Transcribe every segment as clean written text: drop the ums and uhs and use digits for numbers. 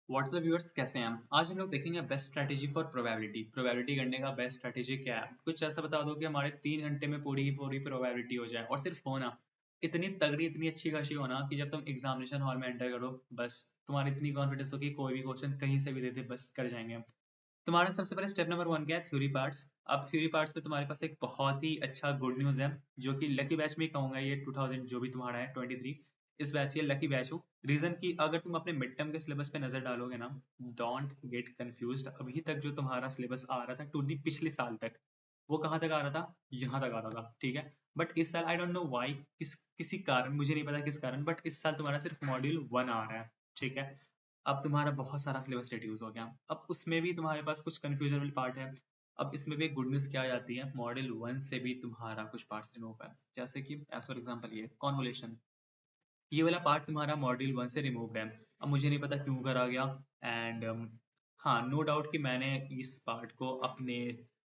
WhatsApp viewers कैसे हैं हम? आज हम लोग देखेंगे बेस्ट स्ट्रैटेजी फॉर प्रोबेबिलिटी करने का बेस्ट स्ट्रैटेजी क्या है। कुछ ऐसा बता दो कि हमारे 3 घंटे में पूरी की पूरी प्रोबेबिलिटी हो जाए, और सिर्फ हो ना इतनी तगड़ी इतनी अच्छी खासी हो ना कि जब तुम एग्जामिनेशन हॉल में एंटर करो, बस तुम्हारी इतनी कॉन्फिडेंस हो कि कोई भी क्वेश्चन कहीं से भी दे दे बस कर जाएंगे हम। तुम्हारा सबसे पहले स्टेप नंबर 1 क्या है? Theory parts. अब थ्योरी पार्ट्स में तुम्हारे पास एक बहुत ही अच्छा गुड न्यूज़ है, जो कि लकी बैच में ही कहूंगा। ये 2000 जो भी तुम्हारा है 23, इस बैच ये लकी बैच हो। रीजन की अगर तुम अपने मिड टर्म के सिलेबस पे नजर डालोगे ना, डोंट गेट कंफ्यूज्ड। अभी तक जो तुम्हारा सिलेबस आ रहा था टू दी पिछले साल तक, वो कहाँ तक आ रहा था? यहाँ तक आ रहा था, ठीक है। बट इस साल आई डोंट नो व्हाई, किसी कारण, मुझे नहीं पता किस कारण, बट इस साल तुम्हारा सिर्फ मॉड्यूल 1 आ रहा है, ठीक है। अब तुम्हारा बहुत सारा सिलेबस रिड्यूस हो गया। अब उसमें भी तुम्हारे पास कुछ कंफ्यूजनल पार्ट है। अब इसमें भी एक गुड न्यूज़ क्या आ जाती है, मॉड्यूल 1 से भी तुम्हारा कुछ पार्ट्स रिमूव है। जैसे कि एज फॉर एग्जांपल ये कॉन्वोल्यूशन, ये वाला पार्ट तुम्हारा मॉड्यूल 1 से रिमूव्ड है। अब मुझे नहीं पता क्यों करा गया। एंड हाँ, नो डाउट कि मैंने इस पार्ट को अपने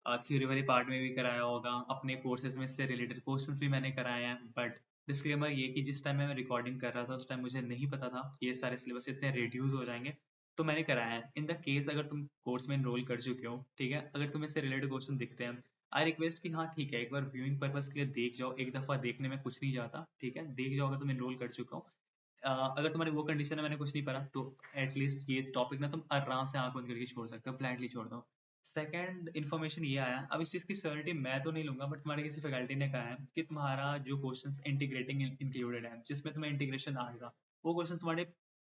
थ्योरी वाले पार्ट में भी कराया होगा, अपने कोर्सेज में इससे रिलेटेड क्वेश्चंस भी मैंने कराए हैं। बट डिस्क्लेमर ये कि जिस टाइम मैं रिकॉर्डिंग कर रहा था उस टाइम मुझे नहीं पता था कि ये सारे सिलेबस इतने रिड्यूस हो जाएंगे, तो मैंने कराया है। इन द केस अगर तुम कोर्स में एनरोल कर चुके हो, ठीक है, अगर तुम्हें इससे रिलेटेड क्वेश्चन दिखते हैं, आई रिक्वेस्ट कि हाँ ठीक है, एक बार व्यूइंग पर्पस के लिए देख जाओ। एक दफा देखने में कुछ नहीं जाता, ठीक है, देख जाओ अगर तुम एनरोल कर चुका हो। अगर तुम्हारी वो कंडीशन है मैंने कुछ नहीं पढ़ा, तो एटलीस्ट ये टॉपिक ना तुम आराम से आंख बंद करके छोड़ सकते हो, ब्लाइंडली छोड़ दो। सेकंड इन्फॉर्मेशन ये आया, अब इस चीज़ की श्योरिटी मैं तो नहीं लूंगा, बट तुम्हारे किसी फैकल्टी ने कहा है कि तुम्हारा जो क्वेश्चंस इंटीग्रेटिंग इंक्लूडेड है, जिसमें तुम्हें इंटीग्रेशन आएगा, वो क्वेश्चन तुम्हारे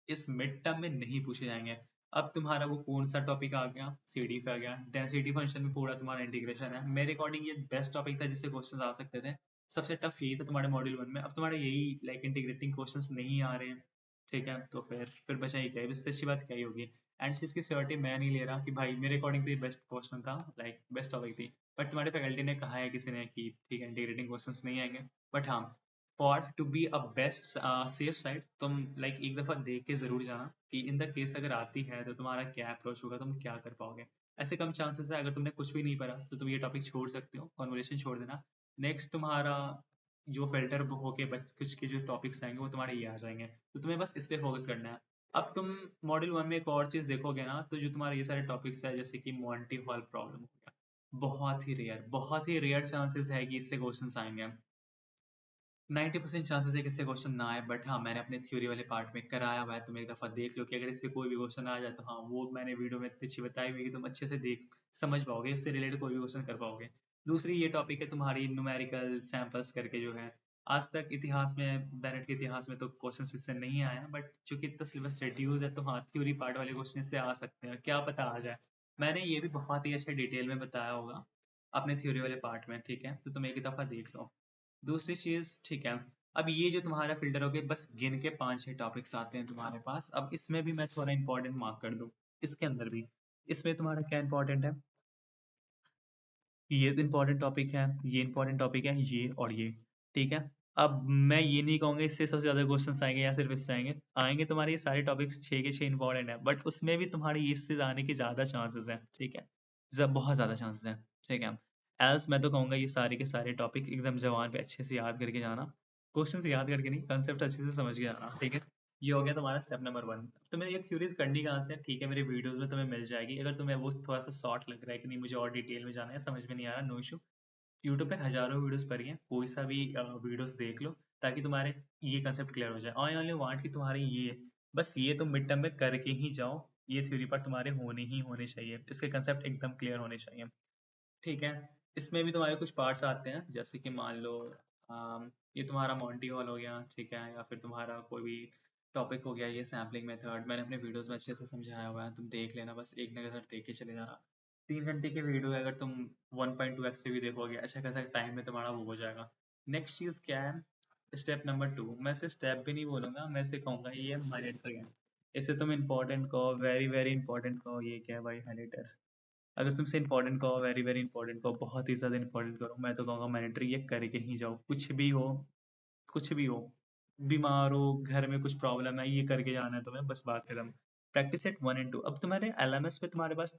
इस मिड टर्म में नहीं पूछे जाएंगे। अब तुम्हारा वो कौन सा टॉपिक आ गया? सीडीएफ आ गया, डेंसिटी फंक्शन में पूरा तुम्हारा इंटीग्रेशन है। मेरे अकॉर्डिंग ये बेस्ट टॉपिक था जिससे क्वेश्चन आ सकते थे। सबसे टफ यही था तुम्हारे मॉड्यूल 1 में। अब तुम्हारे यही लाइक इंटीग्रेटिंग क्वेश्चंस नहीं आ रहे हैं, ठीक है, तो फिर बचा ही क्या है? इससे अच्छी बात क्या ही होगी। एंड चीज़ की श्योरिटी मैं नहीं ले रहा कि भाई मेरे अकॉर्डिंग तो ये बेस्ट क्वेश्चन था, लाइक बेस्ट टॉपिक थी। बट तुम्हारे फैकल्टी ने कहा है किसी ने कि ठीक है इंटीग्रेटिंग क्वेश्चंस नहीं आएंगे। बट हाँ, for to be a best safe side, तुम लाइक एक दफ़ा देख के ज़रूर जाना कि इन द केस अगर आती है तो तुम्हारा क्या अप्रोच होगा, तुम क्या कर पाओगे। ऐसे कम चांसेस है, अगर तुमने कुछ भी नहीं पढ़ा तो तुम ये टॉपिक छोड़ सकते हो, कॉन्वर्सेशन छोड़ देना। नेक्स्ट तुम्हारा जो फिल्टर होके बच कुछ के जो टॉपिक्स आएंगे वो तुम्हारे ये आ जाएंगे, तो तुम्हें बस इस पे फोकस करना है। अब तुम मॉड्यूल 1 में एक और चीज देखोगे ना, तो जो तुम्हारे ये सारे टॉपिक्स है जैसे कि मॉन्टी हॉल प्रॉब्लम हो गया, बहुत ही रेयर चांसेस है कि इससे क्वेश्चंस आएंगे। 90% चांसेस है कि इससे क्वेश्चन ना आए। बट हाँ, मैंने अपने थ्योरी वाले पार्ट में कराया हुआ है, तुम एक दफा देख लो कि अगर इससे कोई भी क्वेश्चन आ जाए तो हाँ, वो मैंने वीडियो में इतनी अच्छी बताई हुई है कि तुम अच्छे से देख समझ पाओगे, इससे रिलेटेड कोई भी क्वेश्चन कर पाओगे। दूसरी ये टॉपिक है तुम्हारी न्यूमेरिकल सैंपल्स करके जो है। आज तक इतिहास में, बैरेट के इतिहास में तो क्वेश्चन इससे नहीं आया, बट चूंकि इतना सिलेबस रिड्यूस है तो हाँ, थ्योरी पार्ट वाले क्वेश्चन इससे आ सकते हैं, क्या पता आ जाए। मैंने ये भी बहुत ही अच्छे डिटेल में बताया होगा अपने थ्योरी वाले पार्ट में, ठीक है, तो तुम एक दफा देख लो। दूसरी चीज, ठीक है, अब ये जो तुम्हारा फिल्टर हो गया, बस गिन के 5-6 टॉपिक्स आते हैं तुम्हारे पास। अब इसमें भी मैं थोड़ा इंपॉर्टेंट मार्क कर दूं, इसके अंदर भी, इसमें तुम्हारा क्या इंपॉर्टेंट है? ये इंपॉर्टेंट टॉपिक है, ये इंपॉर्टेंट टॉपिक है, ये और ये, ठीक है। अब मैं ये नहीं कहूंगा इससे सबसे ज्यादा क्वेश्चंस आएंगे या सिर्फ इससे आएंगे, आएंगे तुम्हारे ये सारे टॉपिक्स 6 के 6 इंपॉर्टेंट है, बट उसमें भी तुम्हारी इससे आने की ज्यादा चांसेस है, ठीक है, जब बहुत ज्यादा चांसेस है, ठीक है। एल्स मैं तो कहूंगा ये सारे के सारे टॉपिक एकदम जबान पे अच्छे से याद करके जाना, क्वेश्चंस याद करके नहीं, कंसेप्ट अच्छे से समझ के जाना, ठीक है। ये हो गया तुम्हारा स्टेप नंबर 1। तुम्हें ये थ्योरीज करनी कहाँ से है? ठीक है, मेरे वीडियोस में तुम्हें मिल जाएगी। अगर तुम्हें वो थोड़ा सा शॉर्ट लग रहा है कि नहीं मुझे और डिटेल में जाना है, समझ में नहीं आ रहा, नो इशू, यूट्यूब पे हजारों वीडियोस पड़ी हैं, कोई सा भी वीडियोस देख लो, ताकि तुम्हारे ये कंसेप्ट क्लियर हो जाए। आई ओनली वांट कि तुम्हारे ये, बस ये तुम मिड टर्म में करके ही जाओ। ये थ्योरी पर तुम्हारे होने ही होने चाहिए, इसके कंसेप्ट एकदम क्लियर होने चाहिए, ठीक है। इसमें भी तुम्हारे कुछ पार्ट्स आते हैं, जैसे कि मान लो ये तुम्हारा मॉन्टी हॉल हो गया, ठीक है, या फिर तुम्हारा कोई भी टॉपिक हो गया, ये सैम्पलिंग मेथड मैंने अपने वीडियोस में अच्छे से समझाया हुआ है, तुम देख लेना, बस एक नज़र देख के चले जाना। 3 घंटे की वीडियो है, अगर तुम 1.2x पे भी देखोगे अच्छा खासा टाइम में तुम्हारा वो हो जाएगा। नेक्स्ट चीज़ क्या है? स्टेप नंबर 2, मैं इसे स्टेप भी नहीं बोलूंगा, मैं इसे कहूँगा ये हाइलाइटर है। इसे तुम इंपॉर्टेंट कहो, वेरी वेरी इंपॉर्टेंट कहो, ये क्या है भाई? हाइलाइटर। अगर तुमसे इंपॉर्टेंट कहो, वेरी वेरी इंपॉर्टेंट कहो, बहुत ही ज़्यादा इंपॉर्टेंट करो, मैं तो कहूँगा मैंडेटरी ये करके ही जाओ, कुछ भी हो, कुछ भी हो, बीमार हो, घर में कुछ प्रॉब्लम है, ये करके जाना है तुम्हें, बस बात खत्म। प्रैक्टिस सेट 1 एंड 2, अब तुम्हारे एलएमएस पे तुम्हारे पास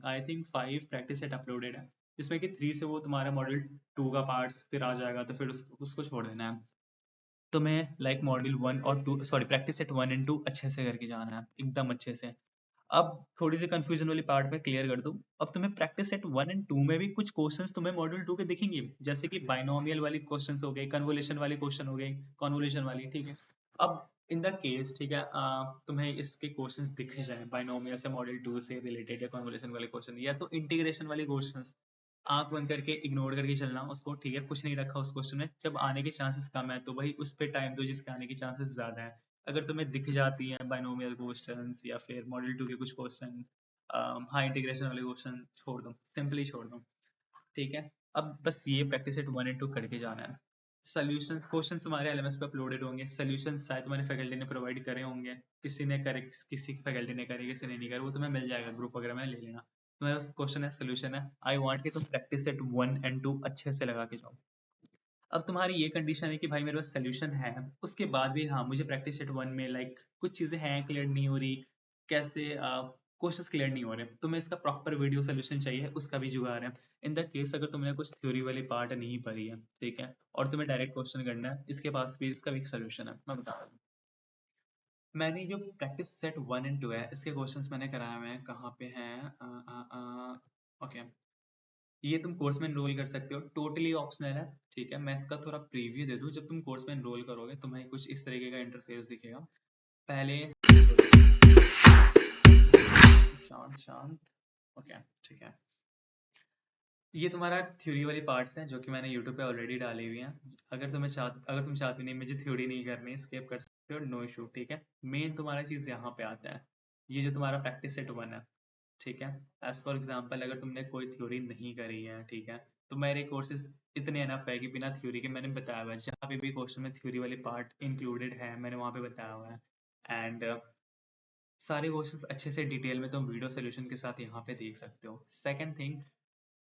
I think 5 practice set uploaded है, जिसमें कि 3 से वो तुम्हारा मॉड्यूल 2 का पार्ट्स फिर आ जाएगा, तो फिर उसको छोड़ देना है तुम्हें। लाइक मॉड्यूल 1 और 2, सॉरी, प्रैक्टिस सेट 1 एंड 2 अच्छे से करके जाना है, एकदम अच्छे से। अब थोड़ी सी कंफ्यूजन वाली पार्ट में क्लियर कर दूं। अब तुम्हें प्रैक्टिस सेट 1 एंड 2 में भी कुछ क्वेश्चंस तुम्हें मॉड्यूल 2 के दिखेंगे, जैसे कि बाइनोमियल वाली क्वेश्चंस हो गए, कन्वोल्यूशन वाले क्वेश्चन हो गए, कन्वोल्यूशन वाली, ठीक है। अब इन द केस, ठीक है, तुम्हें इसके क्वेश्चंस दिख जाए बाइनोमियल से मॉड्यूल 2 से रिलेटेड या कन्वोल्यूशन वाले क्वेश्चन या तो इंटीग्रेशन वाले क्वेश्चंस, आंख बंद करके इग्नोर करके चलना उसको, ठीक है, कुछ नहीं रखा उस क्वेश्चन में। जब आने के चांसेस कम है तो भाई उस पर टाइम दो जिसके आने के चांसेस ज्यादा है। अगर तुम्हें दिख जाती है बाइनोमियल क्वेश्चंस या फिर मॉडल 2 के कुछ क्वेश्चन, हाई इंटीग्रेशन वाले क्वेश्चन छोड़ दो, सिंपली छोड़ दो, ठीक है। अब बस ये प्रैक्टिस सेट 1 एंड 2 करके जाना है। सॉल्यूशंस क्वेश्चंस तुम्हारे एलएमएस पे अपलोडेड होंगे, सॉल्यूशंस शायद तुम्हारे फैकल्टी ने प्रोवाइड करे होंगे, किसी ने करे, किसी की फैकल्टी ने करे, किसी ने नहीं करे, वो तुम्हें मिल जाएगा ग्रुप वगैरह में, ले लेना। तुम्हारे पास क्वेश्चन है, सोल्यूशन है, आई वांट कि तुम प्रैक्टिस सेट 1 एंड 2 अच्छे से लगा के जाओ। अब तुम्हारी ये कंडीशन है कि भाई मेरे पास सोल्यूशन है, उसके बाद भी हाँ मुझे प्रैक्टिस सेट 1 में लाइक कुछ चीजें हैं क्लियर नहीं हो रही, कैसे क्वेश्चंस क्लियर नहीं हो रहे, तुम्हें इसका प्रॉपर वीडियो सोल्यूशन चाहिए, उसका भी जुगाड़ है। इन द केस अगर तुमने कुछ थ्योरी वाली पार्ट नहीं पढ़ी है, ठीक है, और तुम्हें डायरेक्ट क्वेश्चन करना है, इसके पास भी इसका भी सोल्यूशन है, मैं बता रहा हूँ। मैंने जो प्रैक्टिस सेट 1 एंड 2 है इसके क्वेश्चंस मैंने कराए हुए हैं, कहाँ पे हैं, ओके, ये तुम कोर्स में एनरोल कर सकते हो, टोटली ऑप्शनल है, ठीक है। मैं इसका थोड़ा प्रीव्यू दे दूं, जब तुम कोर्स में एनरोल करोगे तुम्हें कुछ इस तरीके का इंटरफेस दिखेगा। पहले शांत शांत, ओके, ठीक है। ये तुम्हारा थ्योरी वाली पार्ट्स हैं जो कि मैंने यूट्यूब पे ऑलरेडी डाली हुई हैं। अगर तुम चाहते नहीं मुझे थ्योरी नहीं करनी, स्किप कर सकते हो, नो इशू, ठीक है। मेन तुम्हारा चीज यहाँ पे आता है, ये जो तुम्हारा प्रैक्टिस सेट 1 है, ठीक है। एज फॉर एग्जाम्पल अगर तुमने कोई थ्योरी नहीं करी है, ठीक है, तो मेरे कोर्सेज इतने अनफ है कि बिना थ्योरी के मैंने बताया हुआ है, जहाँ पे भी क्वेश्चन में थ्योरी वाली पार्ट इंक्लूडेड है मैंने वहाँ पे बताया हुआ है। एंड सारे क्वेश्चंस अच्छे से डिटेल में तुम वीडियो सोल्यूशन के साथ यहाँ पे देख सकते हो। सेकंड थिंग,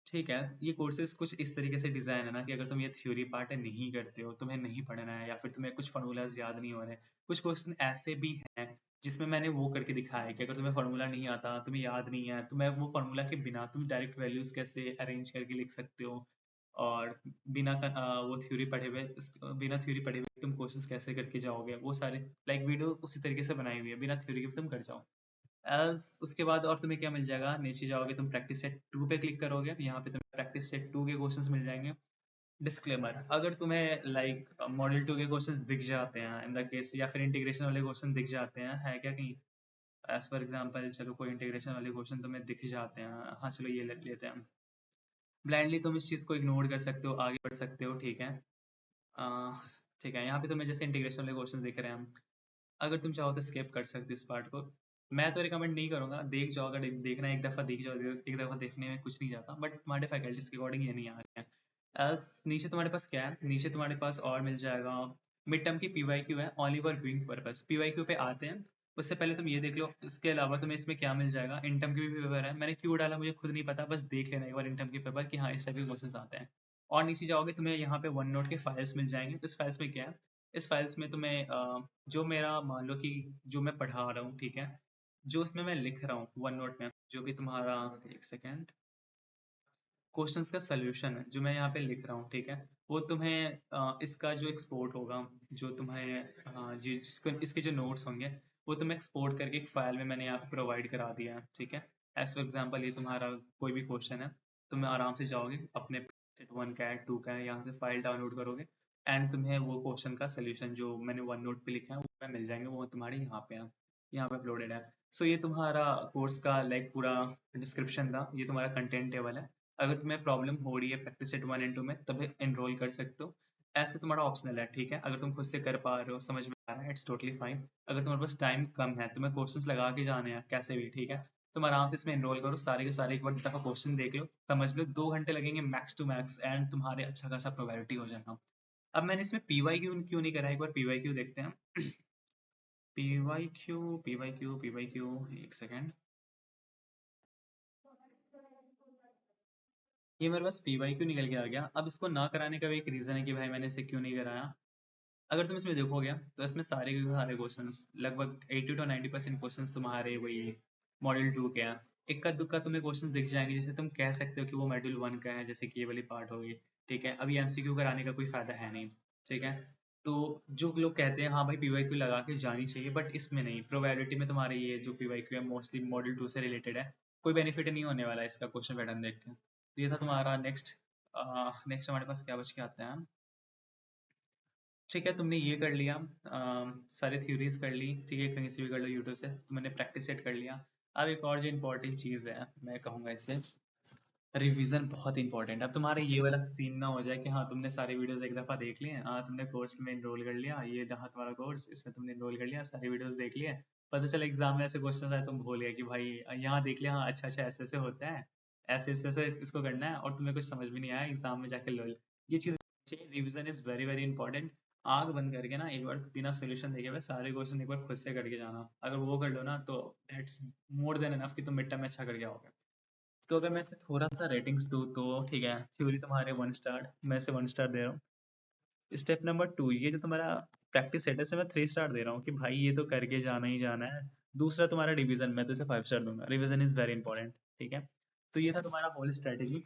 ठीक है, ये कोर्सेज कुछ इस तरीके से डिजाइन है ना कि अगर तुम ये थ्योरी पार्ट नहीं करते हो, तुम्हें नहीं पढ़ना है, या फिर तुम्हें कुछ फार्मूलाज याद नहीं हो रहे, कुछ क्वेश्चन ऐसे भी हैं जिसमें मैंने वो करके दिखाया है कि अगर तुम्हें फार्मूला नहीं आता, तुम्हें याद नहीं है, तो मैं वो फार्मूला के बिना तुम डायरेक्ट वैल्यूज कैसे अरेंज करके लिख सकते हो, और वो थ्योरी पढ़े हुए, बिना थ्योरी पढ़े हुए तुम क्वेश्चंस कैसे करके जाओगे, वो सारे लाइक वीडियो उसी तरीके से बनाई हुई है, बिना थ्योरी के भी तुम कर जाओ। एल्स उसके बाद और तुम्हें क्या मिल जाएगा, नीचे जाओगे तुम प्रैक्टिस सेट 2 पे क्लिक करोगे, यहाँ पे तुम्हें प्रैक्टिस सेट 2 के क्वेश्चंस मिल जाएंगे। डिस्क्लेमर, अगर तुम्हें लाइक मॉड्यूल 2 के क्वेश्चंस दिख जाते हैं इन द केस, या फिर इंटीग्रेशन वाले क्वेश्चन दिख जाते हैं, है क्या कहीं, एज फॉर एग्जांपल चलो कोई इंटीग्रेशन वाले क्वेश्चन तुम्हें दिख जाते हैं, हाँ चलो ये ले लेते हैं, ब्लाइंडली तुम इस चीज को इग्नोर कर सकते हो, आगे बढ़ सकते हो, ठीक है। अह, ठीक है, यहाँ पे तुम्हें जैसे इंटीग्रेशन वाले क्वेश्चन दिख रहे हैं, अगर तुम चाहो तो स्किप कर सकते हो इस पार्ट को। मैं तो रिकमेंड नहीं करूंगा, देख जाओ, अगर देखना है एक दफा देख जाओ, एक दफा देखने में कुछ नहीं जाता, बट तुम्हारे फैकल्टीज के अकॉर्डिंग ये नहीं आ रहे हैं। एल्स नीचे तुम्हारे पास क्या है, नीचे तुम्हारे पास और मिल जाएगा, मिड टर्म की पीवाईक्यू है, only for viewing purpose, PYQ पे आते हैं। उससे पहले तुम ये देख लो, इसके अलावा तुम्हें इसमें क्या मिल जाएगा, इन टर्म की भी पेपर है, मैंने क्यों डाला मुझे खुद नहीं पता, बस देख लेना एक बार इन टर्म के पेपर कि हाँ इस टाइप के क्वेश्चन आते हैं। और नीचे जाओगे तुम्हें यहाँ पे वन नोट के फाइल्स मिल जाएंगे, इस फाइल्स में क्या है, इस फाइल्स में तुम्हें जो मेरा मान लो कि जो मैं पढ़ा रहा हूँ, ठीक है, जो उसमें मैं लिख रहा हूँ वन नोट में, जो भी तुम्हारा, एक सेकेंड, क्वेश्चंस का सलूशन है जो मैं यहाँ पे लिख रहा हूँ, ठीक है, वो तुम्हें इसका जो एक्सपोर्ट होगा, जो तुम्हें इसके जो नोट्स होंगे, वो तुम्हें एक्सपोर्ट करके एक फाइल में मैंने यहाँ पे प्रोवाइड करा दिया है, ठीक है। एज फॉर एग्जाम्पल ये तुम्हारा कोई भी क्वेश्चन है, तुम आराम से जाओगे अपने सेट 1 का है, 2 का है, यहाँ से फाइल डाउनलोड करोगे, एंड तुम्हें वो क्वेश्चन का सोल्यूशन जो मैंने वन नोट पे लिखा है वो पे मिल जाएंगे, वो तुम्हारे यहाँ पे है, यहाँ पे अपलोडेड है। सो ये तुम्हारा कोर्स का लाइक पूरा डिस्क्रिप्शन था, ये तुम्हारा कंटेंट टेबल है। अगर तुम्हें प्रॉब्लम हो रही है प्रैक्टिस सेट 1 एंड 2 में, तब एनरोल कर सकते हो। ऐसे तुम्हारा ऑप्शनल है, ठीक है, अगर तुम खुद से कर पा रहे हो, समझ में आ रहा है, इट्स टोटली फाइन। अगर तुम्हारे पास टाइम कम है, तुम्हें क्वेश्चंस लगा के जाने हैं कैसे भी, ठीक है, तुम आराम से इसमें एनरोल करो, सारे के सारे एक बार दफा क्वेश्चन देख लो, समझ लो, 2 घंटे लगेंगे मैक्स टू मैक्स, एंड तुम्हारे अच्छा खासा प्रोबेबिलिटी हो जाएगा। अब मैंने इसमें पीवाई क्यों नहीं करा, एक बार पीवाई क्यू देखते हैं। P Y Q, P Y Q, P Y Q, एक सेकेंड, ये मेरे पास पीवाई क्यू निकल के आ गया। अब इसको ना कराने का भी एक रीजन है कि भाई मैंने इसे क्यों नहीं कराया। अगर तुम इसमें देखोगे तो इसमें सारे के सारे क्वेश्चंस, लगभग 80 to 90% क्वेश्चंस तुम्हारे वही मॉड्यूल 2 के हैं। इक्का दुक्का तुम्हें क्वेश्चंस दिख जाएंगे जिसे तुम कह सकते हो कि वो मॉड्यूल 1 का है, जैसे कि ये वाली पार्ट होगी, ठीक है। अभी एमसीक्यू कराने का कोई फायदा है नहीं, ठीक है। तो जो लोग कहते हैं हाँ भाई पीवाईक्यू लगा के जानी चाहिए, बट इसमें नहीं, प्रोबेबिलिटी में तुम्हारे ये जो पीवाईक्यू है मोस्टली मॉडल 2 से रिलेटेड है, कोई बेनिफिट नहीं होने वाला है इसका क्वेश्चन पैटर्न देख के। तो ये था तुम्हारा नेक्स्ट। नेक्स्ट हमारे पास क्या बच के आता है। ठीक है, तुमने ये कर लिया, सारी थ्योरीज कर ली, ठीक है, कहीं से भी कर लो यूट्यूब से, तुमने प्रैक्टिस सेट कर लिया। अब एक और जो इम्पोर्टेंट चीज़ है मैं कहूँगा इसे, रिवीजन बहुत इंपॉर्टेंट है। अब तुम्हारे ये वाला सीन ना हो जाए कि हाँ तुमने सारे वीडियोस एक दफ़ा देख लिए, हाँ तुमने कोर्स में इनरोल कर लिया, ये रहा तुम्हारा कोर्स, इसमें तुमने इनरोल कर लिया, सारे वीडियोस देख लिए, पता चला एग्जाम में ऐसे क्वेश्चन आए, तुम भूल गए कि भाई यहाँ देख लिया, हाँ अच्छा अच्छा ऐसे ऐसे होता है, ऐसे ऐसे ऐसे इसको करना है, और तुम्हें कुछ समझ भी नहीं आया, एग्जाम में जाके लोल। ये चीज़, revision is very very important. आग बंद करके ना एक बार बिना सोल्यूशन देखे हुए सारे क्वेश्चन एक बार खुद से करके जाना, अगर वो कर लो ना तो दैट्स मोर देन एनफ कि तुम मिड टर्म में अच्छा करके आओगे। तो अगर मैं इसे थोड़ा सा रेटिंग्स दूँ तो ठीक है, थ्योरी तुम्हारे 1 स्टार, मैं इसे 1 स्टार दे रहा हूँ। स्टेप नंबर 2, ये जो तुम्हारा प्रैक्टिस सेट है इसे मैं 3 स्टार दे रहा हूँ कि भाई ये तो करके जाना ही जाना है। दूसरा तुम्हारा रिवीजन, मैं तो इसे 5 स्टार दूंगा, रिवीजन इज वेरी इंपॉर्टेंट। ठीक है, तो ये था तुम्हारा whole strategy.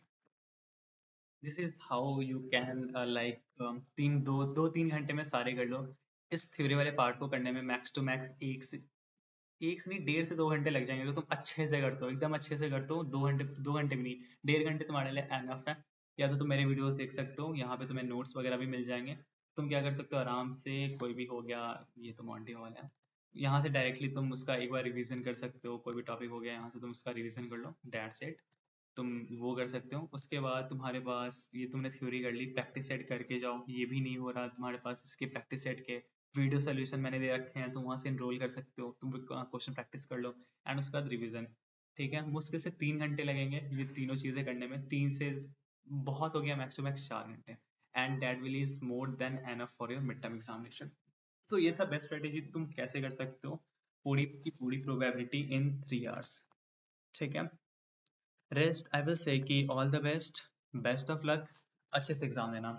This is how you can like, तीन दो दो 3 घंटे में सारे कर लो। इस थ्योरी वाले पार्ट को करने में मैक्स टू मैक्स एक से नहीं 1.5 से 2 घंटे लग जाएंगे, अगर तुम अच्छे से करते हो, एकदम अच्छे से करते हो, 2 घंटे, 2 घंटे भी नहीं, 1.5 घंटे तुम्हारे लिए एनफ है। या तो तुम मेरे वीडियोस देख सकते हो, यहाँ पे तुम्हें नोट्स वगैरह भी मिल जाएंगे। तुम क्या कर सकते हो आराम से, कोई भी हो गया, ये तो मॉन्टी हॉल है, यहाँ से डायरेक्टली तुम उसका एक बार रिवीजन कर सकते हो, कोई भी टॉपिक हो गया यहाँ से तुम उसका रिवीजन कर लो, दैट्स इट। तुम वो कर सकते हो। उसके बाद तुम्हारे पास ये तुमने थ्योरी कर ली, प्रैक्टिस सेट करके जाओ, ये भी नहीं हो रहा तुम्हारे पास इसके प्रैक्टिस सेट के वीडियो सोल्यूशन मैंने दे रखे हैं, तुम वहाँ से इनरोल कर सकते हो, तुम क्वेश्चन प्रैक्टिस कर लो, एंड उसके बाद रिवीजन। ठीक है, मुश्किल से 3 घंटे लगेंगे ये तीनों चीज़ें करने में, 3 से बहुत हो गया, मैक्स टू मैक्स 4 घंटे, and that will is more than enough for your mid term examination. तो ये था बेस्ट स्ट्रेटेजी, तुम कैसे कर सकते हो पूरी की पूरी प्रोबेबिलिटी इन 3 आवर्स। ठीक है, रेस्ट आई विल से कि all the best, best of luck, अच्छे से एग्जाम देना।